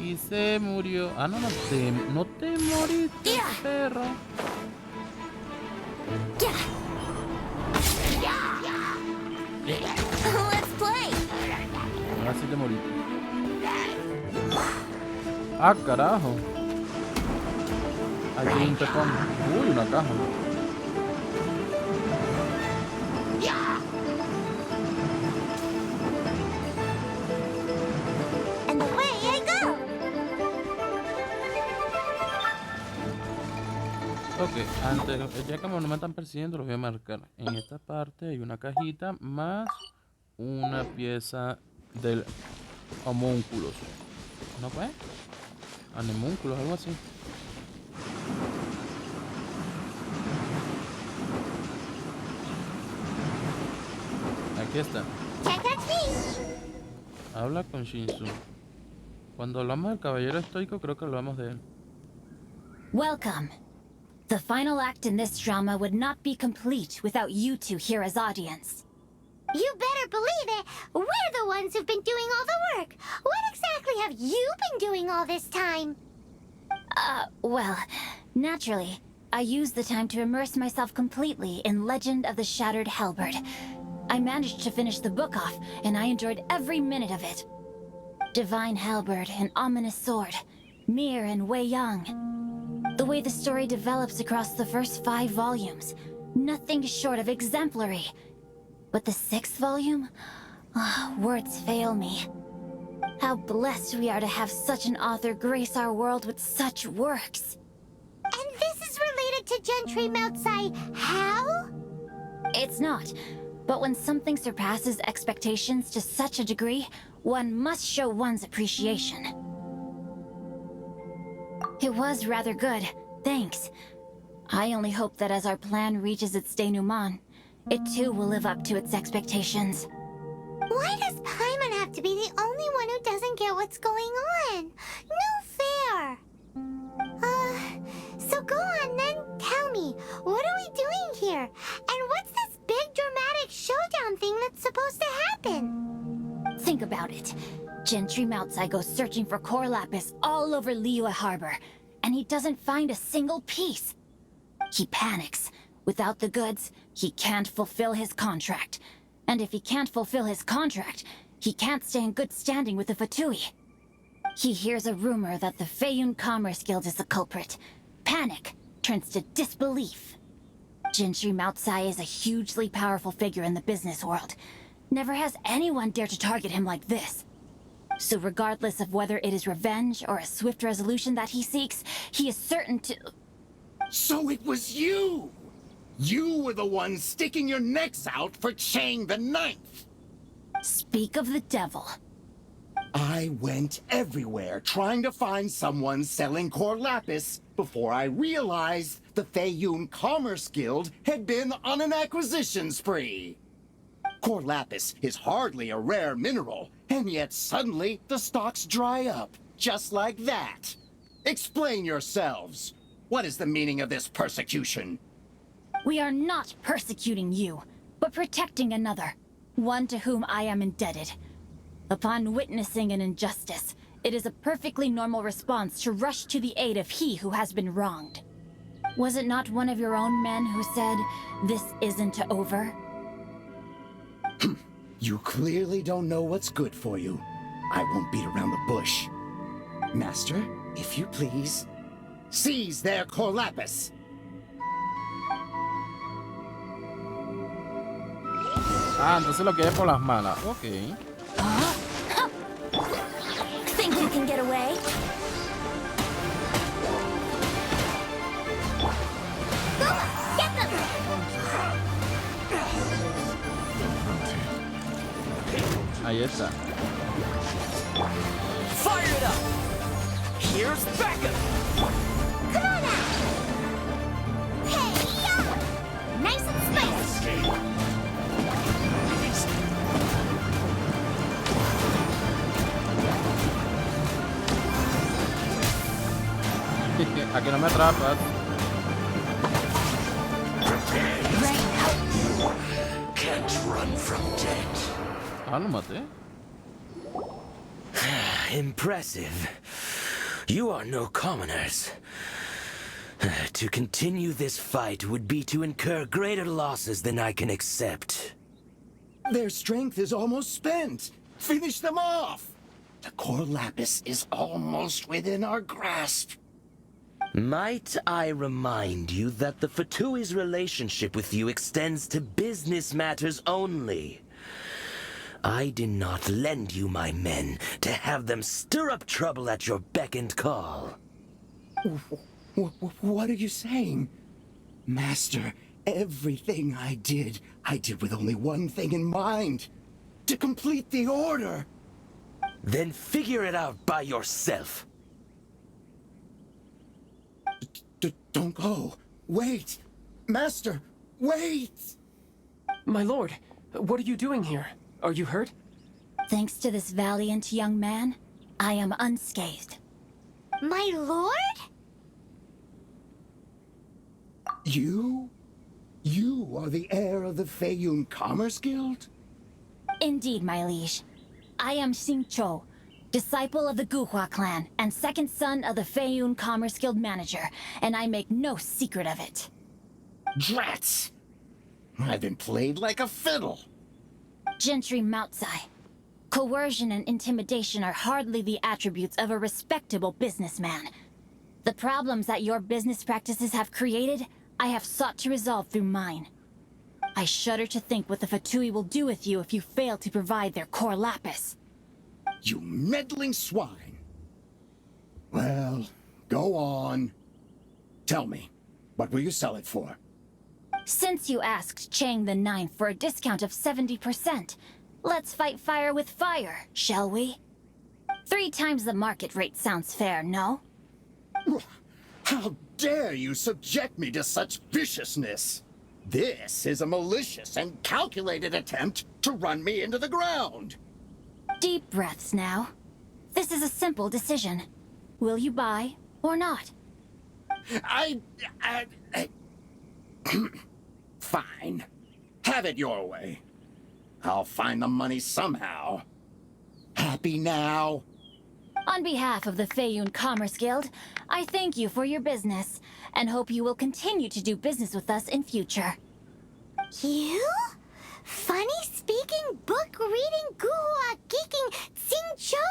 Y se murió. Ah, no te moriste, perro. Let's play. Ahora sí te moriste. Ah, carajo. Aquí hay un tecón. Uy, una caja. And away I go. Ok, antes, ya como no me están persiguiendo, los voy a marcar. En esta parte hay una cajita más una pieza del homúnculo. ¿No fue? Anemúnculos, algo así. Aquí está. Habla con Shinsu. Cuando hablamos del caballero estoico, creo que hablamos de él. Welcome. The final act in this drama would not be complete without you two here as audience. You better believe it. We're the ones who've been doing all the work. What exactly have you been doing all this time? Well, naturally, I used the time to immerse myself completely in Legend of the Shattered Halberd. I managed to finish the book off, and I enjoyed every minute of it. Divine Halberd, an ominous sword, Mir and Wei Yang. The way the story develops across the first 5 volumes, nothing short of exemplary. But the 6th volume? Words fail me. How blessed we are to have such an author grace our world with such works. And this is related to Gentry Moutsai how? It's not. But when something surpasses expectations to such a degree, one must show one's appreciation. It was rather good, thanks. I only hope that as our plan reaches its denouement, it too will live up to its expectations. Why does Paimon have to be the only one who doesn't get what's going on? No fair. So go on then, tell me, what are we doing here? And what's this big dramatic showdown thing that's supposed to happen? Think about it. Gentry Moutsai goes searching for core lapis all over Liyue Harbor, and he doesn't find a single piece. He panics. Without the goods, he can't fulfill his contract. And if he can't fulfill his contract, he can't stay in good standing with the Fatui. He hears a rumor that the Feiyun Commerce Guild is the culprit. Panic turns to disbelief. Gentry Moutsai is a hugely powerful figure in the business world. Never has anyone dared to target him like this. So regardless of whether it is revenge or a swift resolution that he seeks, he is certain to... So it was you! You were the one sticking your necks out for Chang the Ninth! Speak of the devil. I went everywhere trying to find someone selling core lapis before I realized the Feiyun Commerce Guild had been on an acquisition spree. Core lapis is hardly a rare mineral, and yet suddenly the stocks dry up, just like that. Explain yourselves. What is the meaning of this persecution? We are not persecuting you, but protecting another, one to whom I am indebted. Upon witnessing an injustice, it is a perfectly normal response to rush to the aid of he who has been wronged. Was it not one of your own men who said, "This isn't over"? You clearly don't know what's good for you. I won't beat around the bush. Master, if you please, seize their core lapis. Ah, entonces lo quiere por las malas. Ok. Think you can get away? Get them! Ahí está. Fire it up! Here's backup! Come on now! Hey, yeah! Nice and spicy! Aquí no me atrapas. Can't run from death. Ah, lo maté. Impressive. You are no commoners. To continue this fight would be to incur greater losses than I can accept. Their strength is almost spent. Finish them off. The core lapis is almost within our grasp. Might I remind you that the Fatui's relationship with you extends to business matters only? I did not lend you my men to have them stir up trouble at your beck and call. What are you saying? Master, everything I did with only one thing in mind. To complete the order. Then figure it out by yourself. Don't go. Wait. Master, wait! My lord, what are you doing here? Are you hurt? Thanks to this valiant young man, I am unscathed. My lord? You? You are the heir of the Feiyun Commerce Guild? Indeed, my liege. I am Xingqiu, disciple of the Guhua clan and second son of the Feiyun Commerce Guild manager, and I make no secret of it. Drats! I've been played like a fiddle. Gentry Moutsai. Coercion and intimidation are hardly the attributes of a respectable businessman. The problems that your business practices have created, I have sought to resolve through mine. I shudder to think what the Fatui will do with you if you fail to provide their core lapis. You meddling swine. Well, go on. Tell me, what will you sell it for? Since you asked Chang the Ninth for a discount of 70%, let's fight fire with fire, shall we? 3 times the market rate sounds fair, no? How dare you subject me to such viciousness? This is a malicious and calculated attempt to run me into the ground. Deep breaths now. This is a simple decision. Will you buy or not? I Fine. Have it your way. I'll find the money somehow. happy now? On behalf of the Feiyun Commerce Guild, I thank you for your business, and hope you will continue to do business with us in future. You? Funny-speaking, book-reading, guhua geeking Xingqiu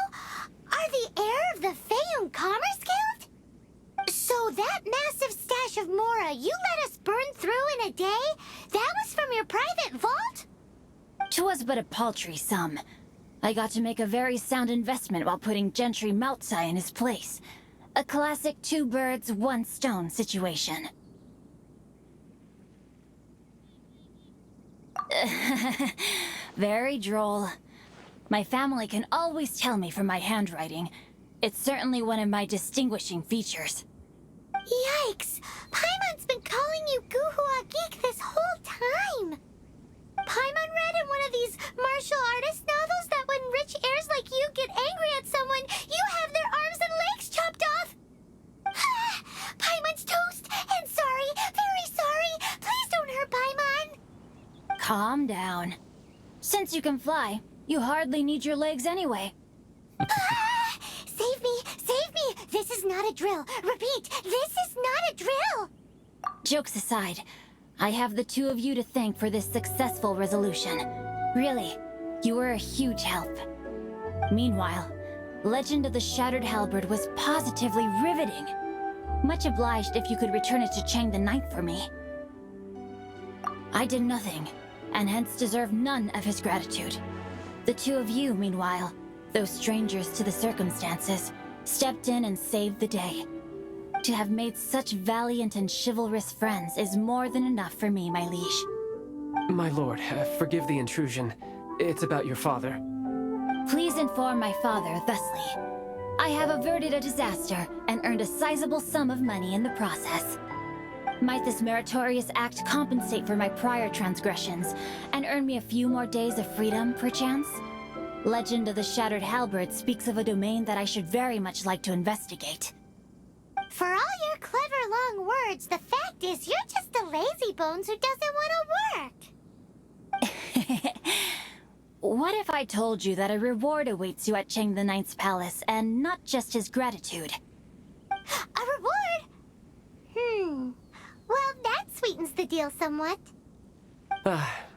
are the heir of the Feiyun Commerce Guild? So that massive stash of Mora you let us burn through in a day, that was from your private vault? 'Twas but a paltry sum. I got to make a very sound investment while putting Gentry Maltsai in his place. A classic two birds, one stone situation. Very droll. My family can always tell me from my handwriting. It's certainly one of my distinguishing features. Yikes! Paimon's been calling you Guhua Geek this whole time! Paimon read in one of these martial artist novels that when rich heirs like you get angry at someone, you have their arms and legs chopped off! Paimon's toast! And sorry, very sorry! Please don't hurt Paimon! Calm down. Since you can fly, you hardly need your legs anyway. Save me! Save me! This is not a drill! Repeat, this is not a drill! Jokes aside, I have the two of you to thank for this successful resolution. Really, you were a huge help. Meanwhile, Legend of the Shattered Halberd was positively riveting. Much obliged if you could return it to Chang the Ninth for me. I did nothing, and hence deserve none of his gratitude. The two of you, meanwhile, though strangers to the circumstances, stepped in and saved the day. To have made such valiant and chivalrous friends is more than enough for me, my liege. My lord, forgive the intrusion. It's about your father. Please inform my father thusly. I have averted a disaster and earned a sizable sum of money in the process. Might this meritorious act compensate for my prior transgressions and earn me a few more days of freedom, perchance? Legend of the Shattered Halberd speaks of a domain that I should very much like to investigate. For all your clever long words, the fact is you're just a lazy bones who doesn't want to work. What if I told you that a reward awaits you at Chang the Ninth's palace, and not just his gratitude? A reward? Well, that sweetens the deal somewhat.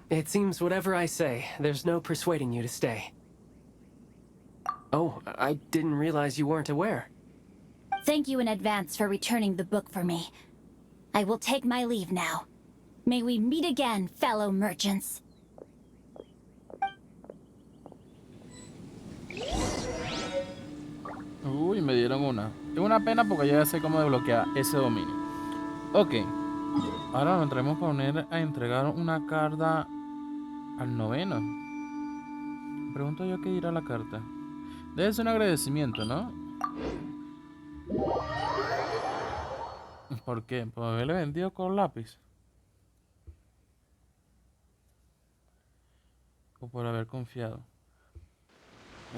It seems whatever I say, there's no persuading you to stay. Oh, I didn't realize you weren't aware. Thank you in advance for returning the book for me. I will take my leave now. May we meet again, fellow merchants. Uy, me dieron una. Es una pena porque ya sé cómo desbloquear ese dominio. Ok. Ahora nos entremos para poner a entregar una carta al noveno. Me pregunto yo qué dirá la carta. Debe ser un agradecimiento, ¿no? ¿Por qué? ¿Por haberle vendido con lápiz? ¿O por haber confiado?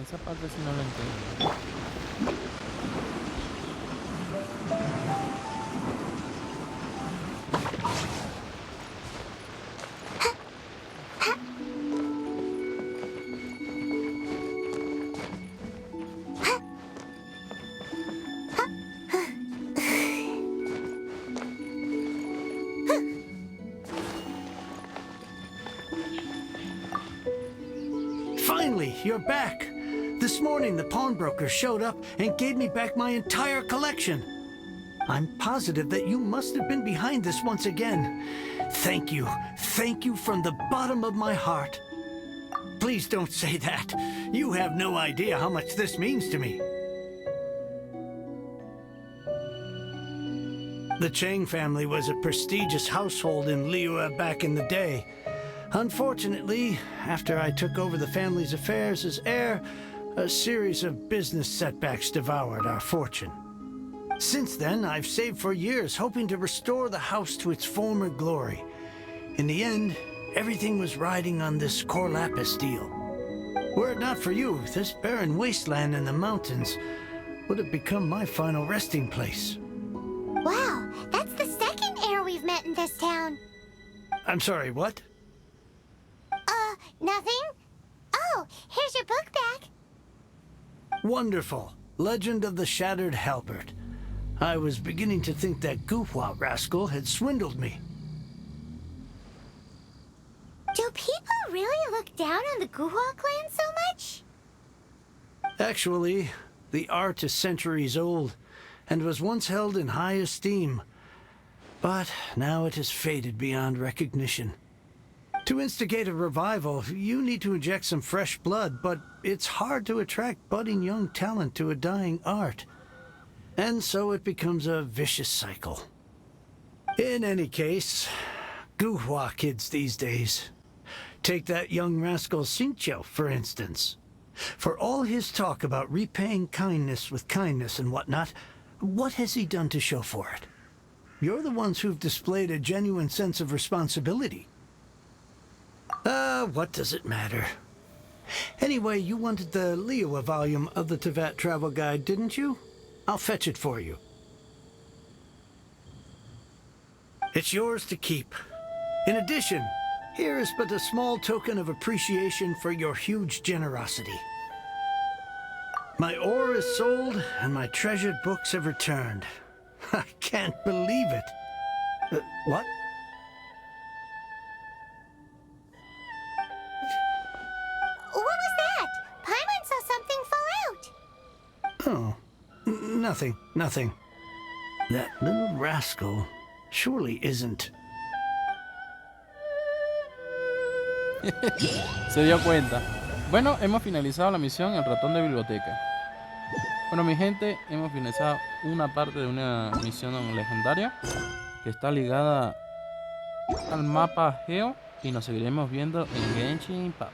Esa parte sí no la entiendo. Finally, you're back. This morning, the pawnbroker showed up and gave me back my entire collection. I'm positive that you must have been behind this once again. Thank you. Thank you from the bottom of my heart. Please don't say that. You have no idea how much this means to me. The Chang family was a prestigious household in Liyue back in the day. Unfortunately, after I took over the family's affairs as heir, a series of business setbacks devoured our fortune. Since then, I've saved for years, hoping to restore the house to its former glory. In the end, everything was riding on this Corlapis deal. Were it not for you, this barren wasteland in the mountains would have become my final resting place. Wow, that's the second heir we've met in this town. I'm sorry, what? Nothing? Oh, here's your book back. Wonderful. Legend of the Shattered Halberd. I was beginning to think that Guhua rascal had swindled me. Do people really look down on the Guhua clan so much? Actually, the art is centuries old and was once held in high esteem. But now it has faded beyond recognition. To instigate a revival, you need to inject some fresh blood, but it's hard to attract budding young talent to a dying art. And so it becomes a vicious cycle. In any case, Guhua kids these days. Take that young rascal Xingqiu, for instance. For all his talk about repaying kindness with kindness and whatnot, what has he done to show for it? You're the ones who've displayed a genuine sense of responsibility. What does it matter? Anyway, you wanted the Liyue volume of the Teyvat travel guide, didn't you? I'll fetch it for you. It's yours to keep. In addition, here is but a small token of appreciation for your huge generosity. My ore is sold, and my treasured books have returned. I can't believe it. What? What was that? Paimon saw something fall out. Oh, nothing. That little rascal surely isn't. Se dio cuenta. Bueno, hemos finalizado la misión El ratón de biblioteca. Bueno, mi gente, hemos finalizado una parte de una misión legendaria que está ligada al mapa Geo y nos seguiremos viendo en Genshin Impact.